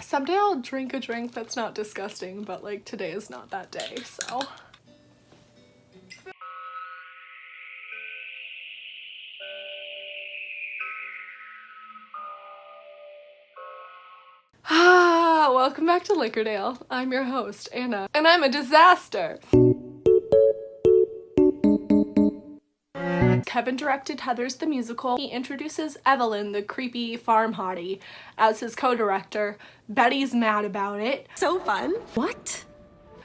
Someday I'll drink a drink that's not disgusting, but like today is not that day, so. Welcome back to Liquordale. I'm your host, Anna, and I'm a disaster. Kevin directed Heathers the Musical. He introduces Evelyn, the creepy farm hottie, as his co-director. Betty's mad about it. So fun. What?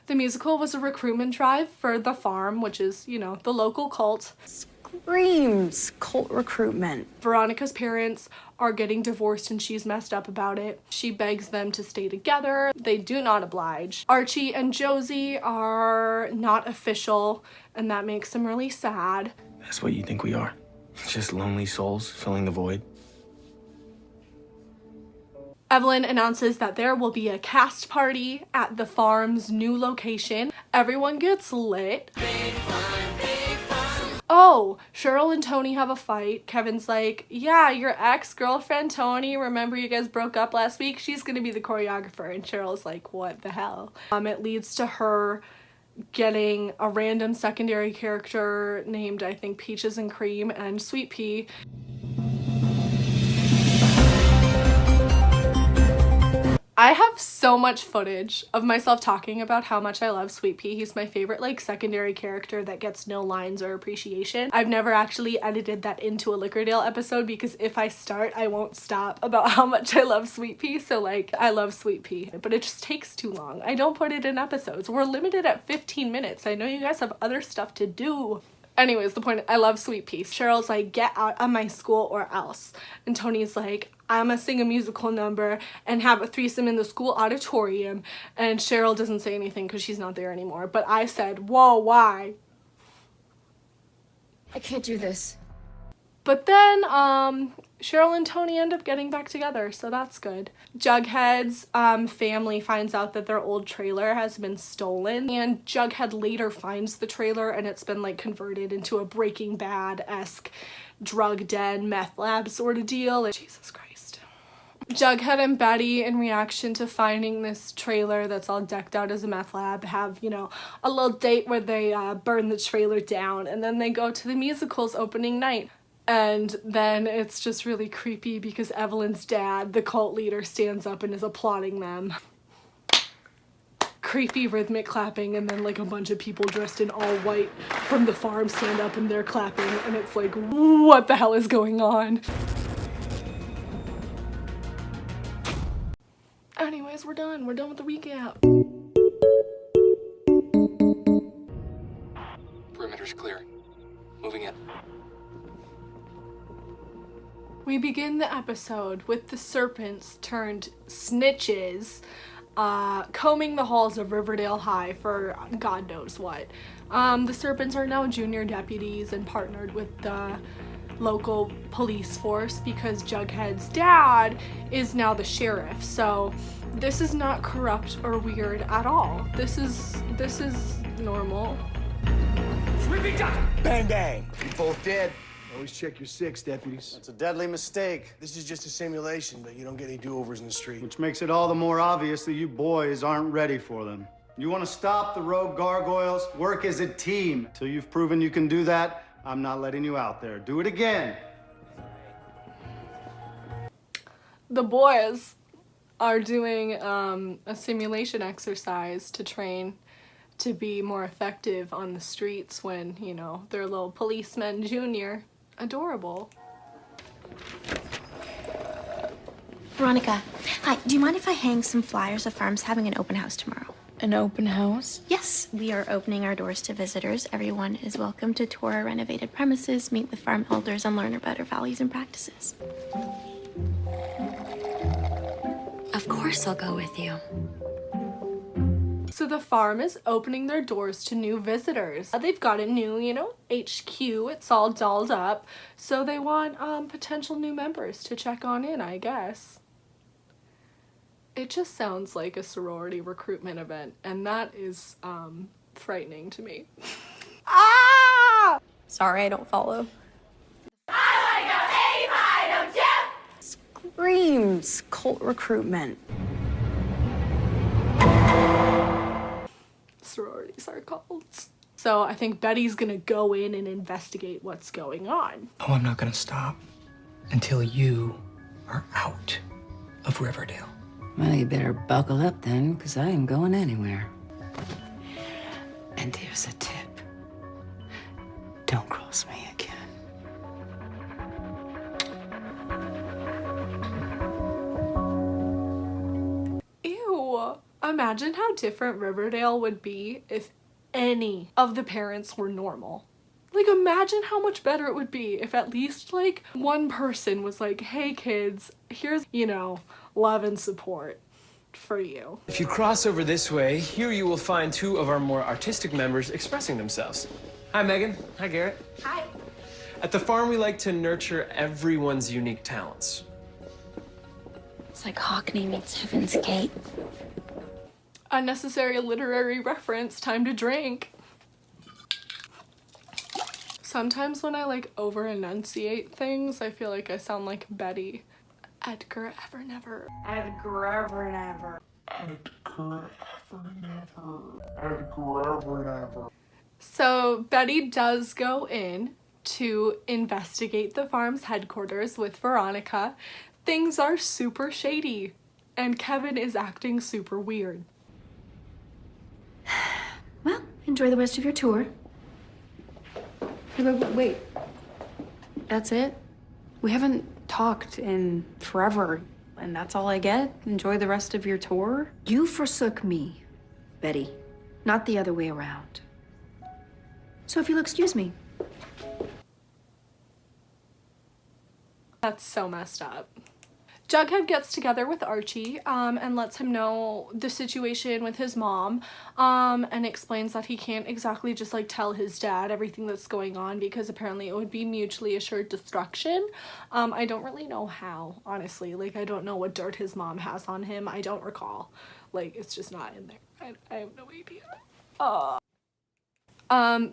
The musical was a recruitment drive for the farm, which is, you know, the local cult. Screams cult recruitment. Veronica's parents are getting divorced and she's messed up about it. She begs them to stay together. They do not oblige. Archie and Josie are not official, and that makes them really sad. That's what you think we are? Just lonely souls filling the void? Evelyn announces that there will be a cast party at the farm's new location. Everyone gets lit. Big fun, big fun. Oh, Cheryl and Tony have a fight. Kevin's like, yeah, your ex-girlfriend Tony, remember you guys broke up last week? She's gonna be the choreographer. And Cheryl's like, what the hell? It leads to her getting a random secondary character named, I think, Peaches and Cream and Sweet Pea. I have so much footage of myself talking about how much I love Sweet Pea. He's my favorite, like, secondary character that gets no lines or appreciation. I've never actually edited that into a Liquordale episode because if I start, I won't stop about how much I love Sweet Pea. So, like, I love Sweet Pea, but it just takes too long. I don't put it in episodes. We're limited at 15 minutes. I know you guys have other stuff to do. Anyways, the point, I love Sweet Pea. Cheryl's like, get out of my school or else. And Tony's like, I'm gonna sing a musical number and have a threesome in the school auditorium. And Cheryl doesn't say anything because she's not there anymore. But I said, whoa, why? I can't do this. But then, Cheryl and Tony end up getting back together, so that's good. Jughead's family finds out that their old trailer has been stolen, and Jughead later finds the trailer and it's been like converted into a Breaking Bad-esque drug den, meth lab sort of deal. And Jesus Christ. Jughead and Betty, in reaction to finding this trailer that's all decked out as a meth lab, have, you know, a little date where they burn the trailer down, and then they go to the musical's opening night. And then it's just really creepy because Evelyn's dad, the cult leader, stands up and is applauding them. Creepy rhythmic clapping, and then like a bunch of people dressed in all white from the farm stand up and they're clapping, and it's like, what the hell is going on? Anyways, we're done. We're done with the recap. Perimeter's clear. Moving in. We begin the episode with the serpents turned snitches combing the halls of Riverdale High for God knows what. The serpents are now junior deputies and partnered with the local police force because Jughead's dad is now the sheriff. So this is not corrupt or weird at all. This is normal. Sweeping duck! Bang bang. You both dead. Always check your six, deputies. That's a deadly mistake. This is just a simulation, but you don't get any do-overs in the street. Which makes it all the more obvious that you boys aren't ready for them. You want to stop the rogue gargoyles? Work as a team. Till you've proven you can do that, I'm not letting you out there. Do it again. The boys are doing a simulation exercise to train to be more effective on the streets when, you know, they're little policemen junior. Adorable. Veronica, hi, do you mind if I hang some flyers? The farm's having an open house tomorrow. An open house? Yes, we are opening our doors to visitors. Everyone is welcome to tour our renovated premises, meet with farm elders, and learn about our values and practices. Of course I'll go with you. So the farm is opening their doors to new visitors. They've got a new, you know, HQ. It's all dolled up. So they want potential new members to check on in, I guess. It just sounds like a sorority recruitment event, and that is frightening to me. Ah! Sorry, I don't follow. Screams cult recruitment. sororities are called. So I think Betty's gonna go in and investigate what's going on. Oh, I'm not gonna stop until you are out of Riverdale. Well, you better buckle up then, because I ain't going anywhere. And here's a tip. Don't cross me again. Ew. Imagine how different Riverdale would be if any of the parents were normal. Like, imagine how much better it would be if at least, like, one person was like, hey kids, here's, you know, love and support for you. If you cross over this way, here you will find two of our more artistic members expressing themselves. Hi, Megan. Hi, Garrett. Hi. At the farm, we like to nurture everyone's unique talents. It's like Hockney meets Heaven's Gate. Unnecessary literary reference, time to drink. Sometimes when I like over enunciate things, I feel like I sound like Betty. Edgar ever never. Edgar ever never. So Betty does go in to investigate the farm's headquarters with Veronica. Things are super shady and Kevin is acting super weird. Well, enjoy the rest of your tour. Wait. That's it? We haven't talked in forever, and that's all I get? Enjoy the rest of your tour? You forsook me, Betty, not the other way around. So if you'll excuse me. That's so messed up. Jughead gets together with Archie and lets him know the situation with his mom and explains that he can't exactly just like tell his dad everything that's going on because apparently it would be mutually assured destruction. I don't really know how, honestly. Like, I don't know what dirt his mom has on him. I don't recall. Like, it's just not in there. I have no idea.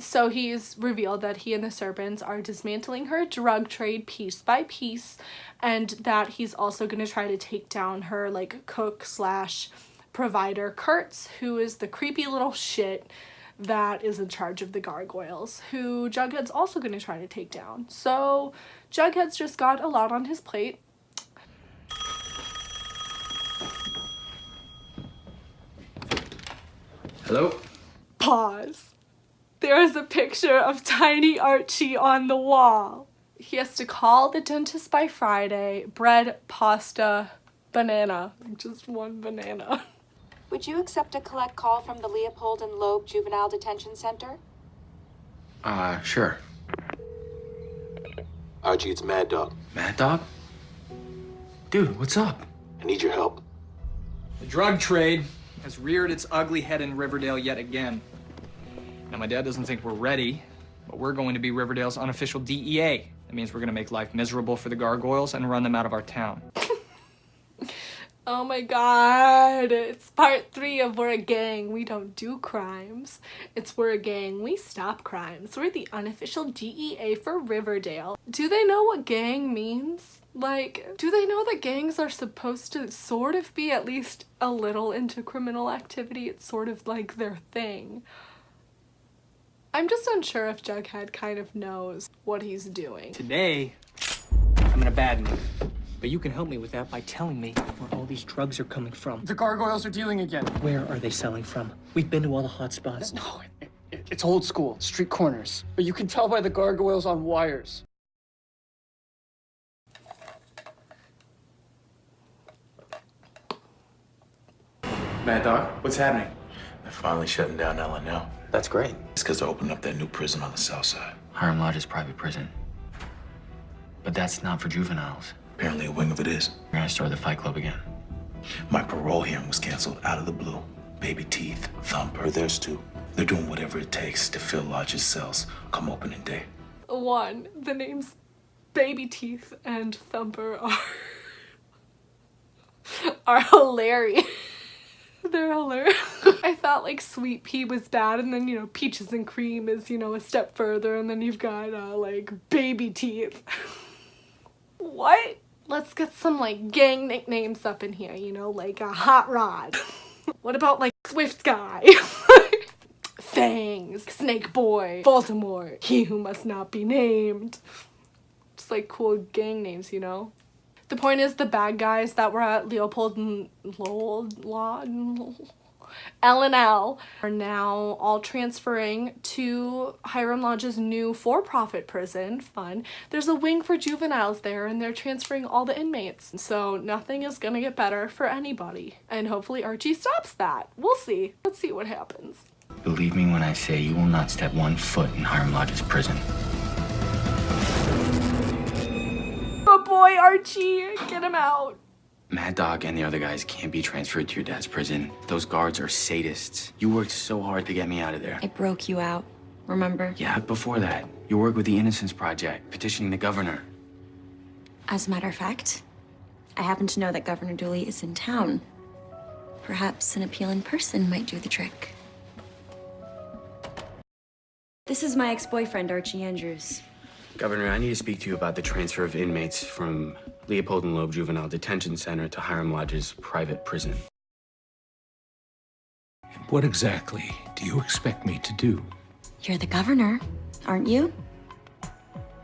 So he's revealed that he and the Serpents are dismantling her drug trade piece by piece, and that he's also going to try to take down her, like, cook slash provider, Kurtz, who is the creepy little shit that is in charge of the gargoyles, who Jughead's also going to try to take down. So Jughead's just got a lot on his plate. Hello? Pause. There is a picture of tiny Archie on the wall. He has to call the dentist by Friday. Bread, pasta, banana. Just one banana. Would you accept a collect call from the Leopold and Loeb Juvenile Detention Center? Sure. Archie, it's Mad Dog. Mad Dog? Dude, what's up? I need your help. The drug trade has reared its ugly head in Riverdale yet again. Now, my dad doesn't think we're ready, but we're going to be Riverdale's unofficial DEA. That means we're going to make life miserable for the gargoyles and run them out of our town. Oh my god, it's part 3 of We're a Gang, we don't do crimes. It's We're a Gang, we stop crimes. We're the unofficial DEA for Riverdale. Do they know what gang means? Like, do they know that gangs are supposed to sort of be at least a little into criminal activity? It's sort of like their thing. I'm just unsure if Jughead kind of knows what he's doing. Today, I'm in a bad mood. But you can help me with that by telling me where all these drugs are coming from. The gargoyles are dealing again. Where are they selling from? We've been to all the hot spots. No, it's old school, street corners. But you can tell by the gargoyles on wires. Mad Dog, what's happening? They're finally shutting down LNL. That's great. It's because they're opening up that new prison on the south side. Hiram Lodge's private prison. But that's not for juveniles. Apparently a wing of it is. We're gonna start the Fight Club again. My parole hearing was canceled out of the blue. Baby Teeth, Thumper, there's two. They're doing whatever it takes to fill Lodge's cells come opening day. 1, the names Baby Teeth and Thumper are hilarious. They're hilarious. I thought like Sweet Pea was bad, and then, you know, Peaches and Cream is, you know, a step further, and then you've got like Baby Teeth. What? Let's get some like gang nicknames up in here, you know, like a Hot Rod. What about like Swift Guy? Fangs, Snake Boy, Voldemort, he who must not be named. Just like cool gang names, you know? The point is the bad guys that were at Leopold and L&L are now all transferring to Hiram Lodge's new for-profit prison. Fun. There's a wing for juveniles there and they're transferring all the inmates. So nothing is gonna get better for anybody. And hopefully Archie stops that. We'll see. Let's see what happens. Believe me when I say you will not step 1 foot in Hiram Lodge's prison. Good boy, Archie. Get him out. Mad Dog and the other guys can't be transferred to your dad's prison. Those guards are sadists. You worked so hard to get me out of there. I broke you out, remember? Yeah, before that, you worked with the Innocence Project, petitioning the governor. As a matter of fact, I happen to know that Governor Dooley is in town. Perhaps an appeal in person might do the trick. This is my ex-boyfriend, Archie Andrews. Governor, I need to speak to you about the transfer of inmates from Leopold and Loeb Juvenile Detention Center to Hiram Lodge's private prison. What exactly do you expect me to do? You're the governor, aren't you?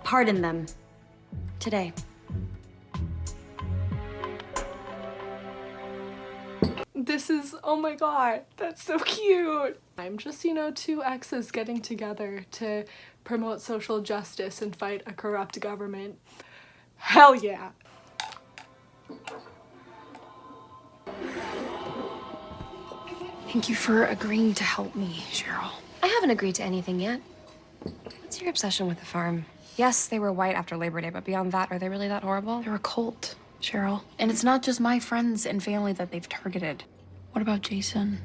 Pardon them. Today. This is, oh my god, that's so cute. I'm just, you know, 2 exes getting together to promote social justice and fight a corrupt government. Hell yeah. Thank you for agreeing to help me, Cheryl. I haven't agreed to anything yet. What's your obsession with the farm? Yes, they were white after Labor Day, but beyond that, are they really that horrible? They're a cult, Cheryl. And it's not just my friends and family that they've targeted. What about Jason?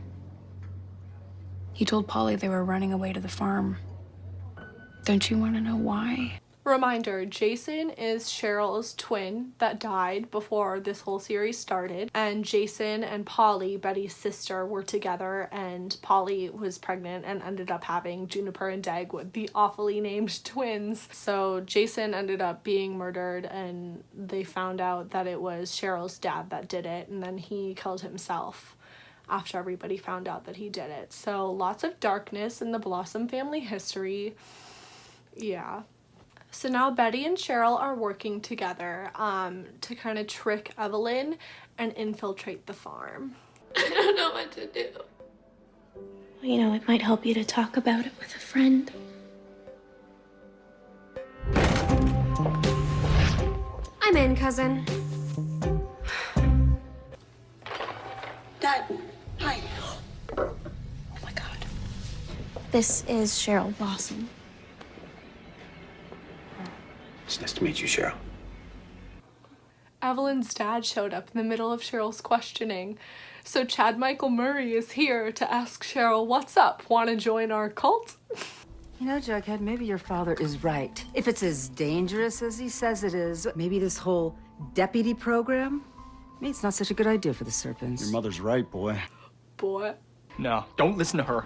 He told Polly they were running away to the farm. Don't you want to know why? Reminder, Jason is Cheryl's twin that died before this whole series started, and Jason and Polly, Betty's sister, were together, and Polly was pregnant and ended up having Juniper and Dagwood, the awfully named twins. So Jason ended up being murdered, and they found out that it was Cheryl's dad that did it, and then he killed himself after everybody found out that he did it. So lots of darkness in the Blossom family history. Yeah. So now Betty and Cheryl are working together to kind of trick Evelyn and infiltrate the farm. I don't know what to do. Well, you know, it might help you to talk about it with a friend. I'm in, cousin. Dad, hi. Oh my god. This is Cheryl Blossom. It's nice to meet you, Cheryl. Evelyn's dad showed up in the middle of Cheryl's questioning. So Chad Michael Murray is here to ask Cheryl, what's up? Want to join our cult? You know, Jughead, maybe your father is right. If it's as dangerous as he says it is, maybe this whole deputy program, maybe it's not such a good idea for the Serpents. Your mother's right, boy. Boy. No, don't listen to her.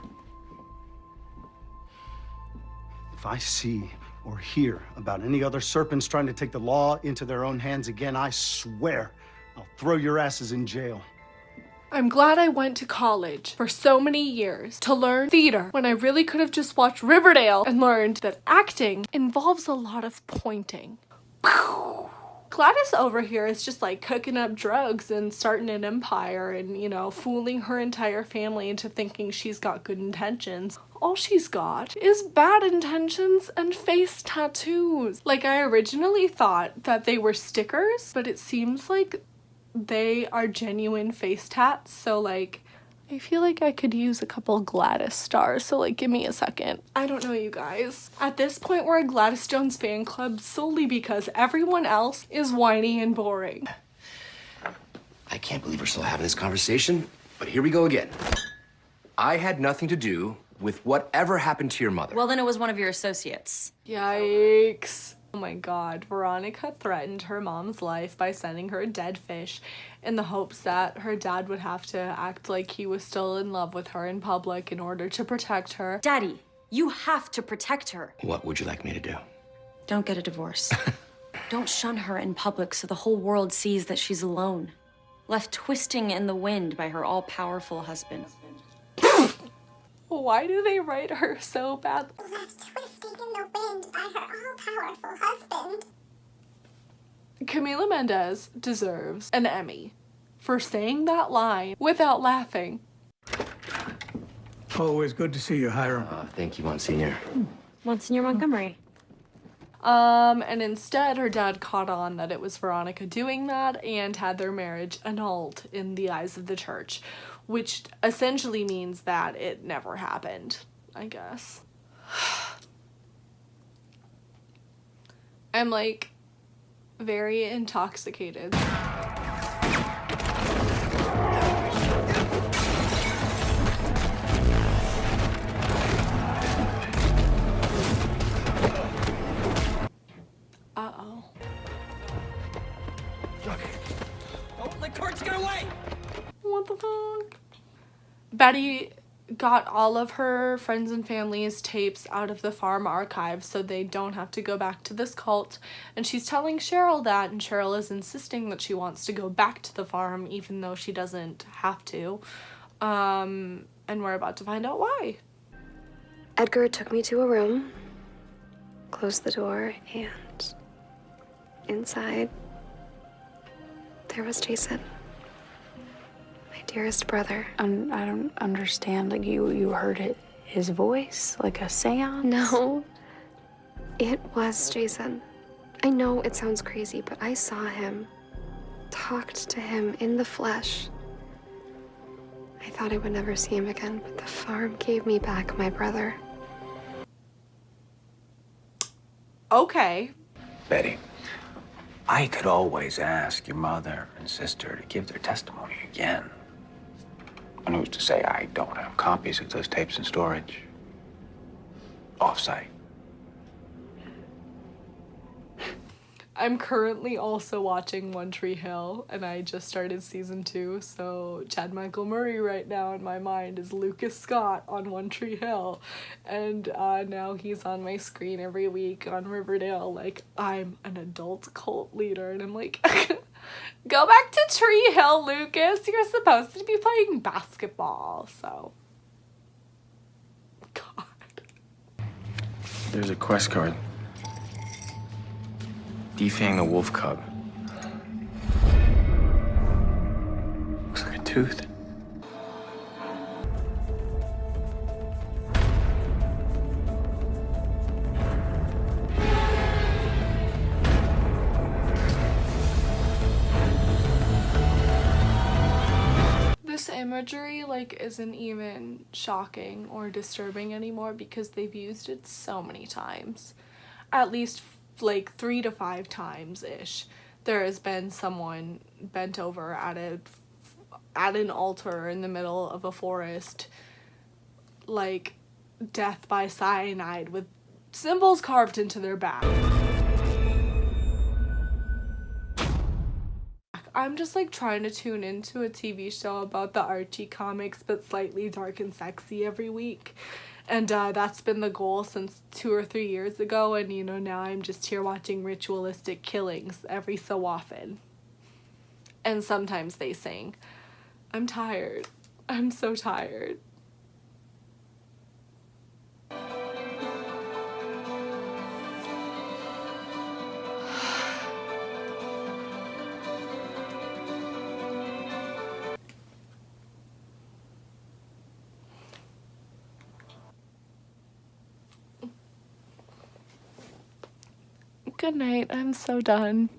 If I see or hear about any other Serpents trying to take the law into their own hands again, I swear I'll throw your asses in jail. I'm glad I went to college for so many years to learn theater when I really could have just watched Riverdale and learned that acting involves a lot of pointing. Gladys over here is just like cooking up drugs and starting an empire and, you know, fooling her entire family into thinking she's got good intentions. All she's got is bad intentions and face tattoos. Like, I originally thought that they were stickers, but it seems like they are genuine face tats. So, like, I feel like I could use a couple Gladys stars, so, like, give me a second. I don't know, you guys. At this point, we're a Gladys Jones fan club solely because everyone else is whiny and boring. I can't believe we're still having this conversation, but here we go again. I had nothing to do with whatever happened to your mother. Well, then it was one of your associates. Yikes. Oh my god, Veronica threatened her mom's life by sending her a dead fish in the hopes that her dad would have to act like he was still in love with her in public in order to protect her. Daddy, you have to protect her. What would you like me to do? Don't get a divorce. Don't shun her in public so the whole world sees that she's alone, left twisting in the wind by her all-powerful husband. Why do they write her so bad? Left twisting in the wind by her all-powerful husband. Camila Mendez deserves an Emmy for saying that line without laughing. Always good to see you, Hiram. Thank you, Monsignor. Monsignor Montgomery. And instead her dad caught on that it was Veronica doing that and had their marriage annulled in the eyes of the church, which essentially means that it never happened, I guess. I'm like very intoxicated. Uh-oh. Don't let cards get away! What the fuck? Betty got all of her friends and family's tapes out of the farm archive so they don't have to go back to this cult, and she's telling Cheryl that, and Cheryl is insisting that she wants to go back to the farm even though she doesn't have to. And we're about to find out why. Edgar took me to a room, closed the door, and inside there was Jason. My dearest brother. I don't understand. Like, you heard it, his voice, like a seance? No, it was Jason. I know it sounds crazy, but I saw him, talked to him in the flesh. I thought I would never see him again, but the farm gave me back my brother. Okay. Betty, I could always ask your mother and sister to give their testimony again. And who's to say I don't have copies of those tapes in storage? Off-site. I'm currently also watching One Tree Hill, and I just started season 2, so Chad Michael Murray right now in my mind is Lucas Scott on One Tree Hill, and now he's on my screen every week on Riverdale, like, I'm an adult cult leader, and I'm like, go back to Tree Hill, Lucas, you're supposed to be playing basketball, so. God. There's a quest card. Defang the wolf cub. Looks like a tooth. This imagery, like, isn't even shocking or disturbing anymore because they've used it so many times. At least like 3 to 5 times ish. There has been someone bent over at an altar in the middle of a forest, like death by cyanide with symbols carved into their back. I'm just like trying to tune into a TV show about the Archie comics but slightly dark and sexy every week. And that's been the goal since 2 or 3 years ago, and you know, now I'm just here watching ritualistic killings every so often. And sometimes they sing. I'm tired. I'm so tired. Good night. I'm so done.